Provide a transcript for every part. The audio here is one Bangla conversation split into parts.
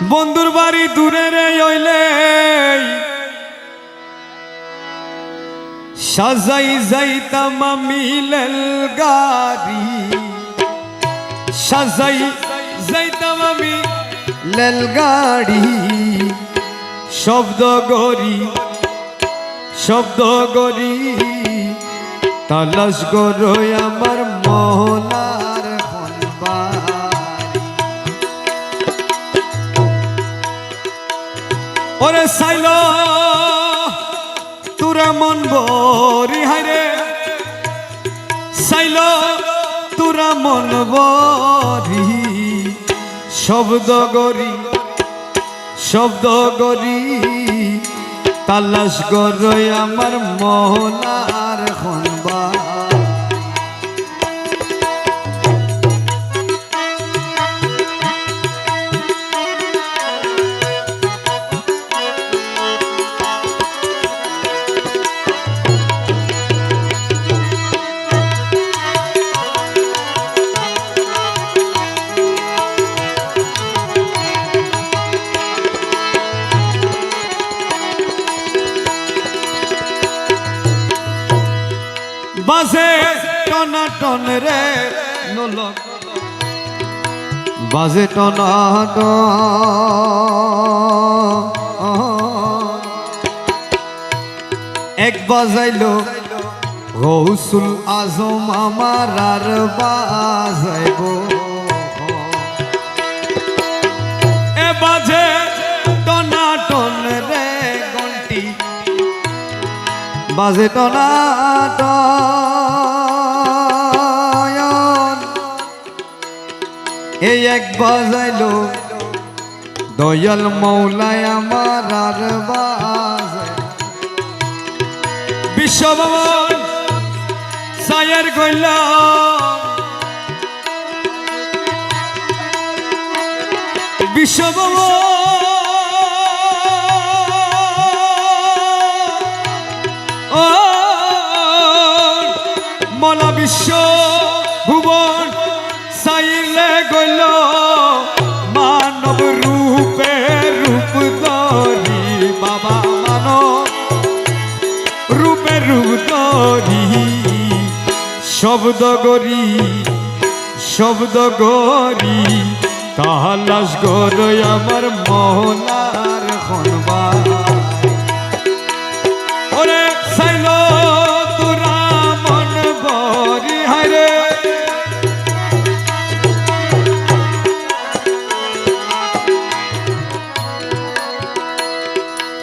বন্ধুর বাড়ি দূরে রে হইলে সাজাই যাইতাম আমি লেলগাড়ি, সাজাই যাইতাম আমি লেলগাড়ি। শব্দ গরি শব্দ গরি তালাশ গরই আমার মহলার ওরে সাইল তোরা মন বরি হাইরে, সাইল তোরা মন বরি। শব্দ গরি শব্দ গরি তালাশ গরই আমার মহলার খনবা। বাজে টনাটন রে নোলক, বাজে টনাটন। এক বাজাইলো গৌসুল আজম আমার আর বাজাইব। এ বাজে টনাটন রে ঘন্টি, বাজে টনাটন। এই এক বাজাইলো দয়াল মৌলায় আমার আর বাজাই। বিশ্বভবন সায়ের গইল বিশ্বভবন মলা বিশ্ব ভুবন সাইলে গইল মানব রূপে রূপ ধরি। বাবা মানব রূপে রূপ ধরি। শব্দ গরি শব্দ গরি তালাশ গরই আমার মহলার খনবা। ওরে সাইল তোরা মন বরি হায়রে,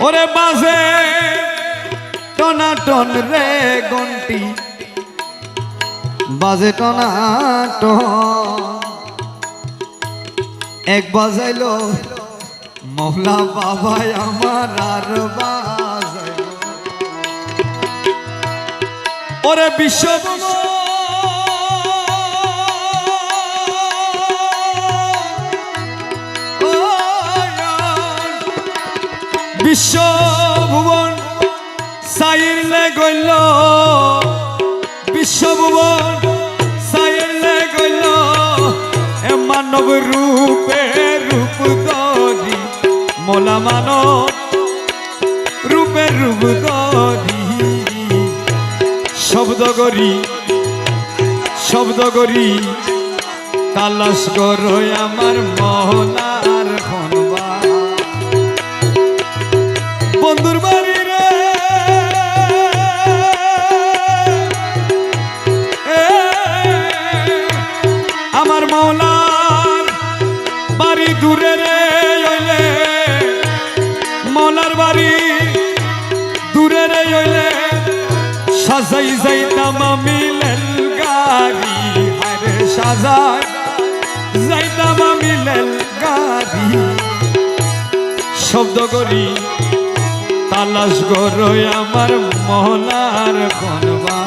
ওরে বাজে টনাটন রে ঘন্টি, বাজে টনাটন। এক বাজাইলো মৌলা বাবাই আমার আর বাজাইলো। ওরে বিশ্বভবন বিশ্বভুবন সাইলে গইল বিশ্বভুবন সাইলে গইল এ মানব রূপে রূপ ধরি। মোলা মানব রূপে রূপ ধরি। শব্দ গরি শব্দ গরি তালাশ গরই আমার মহলার খনবা। বন্ধুর বাড়ি রে আমার মৌলার বাড়ি দূরে রে হইলে, মৌলার বাড়ি দূরে রে হইলে সাজাই যাইতাম আমি লেলগাড়ি। আরে সাজাই যাইতাম আমি লেলগাড়ি। শব্দ করি তালাশ গরই আমার মহলার খনবা।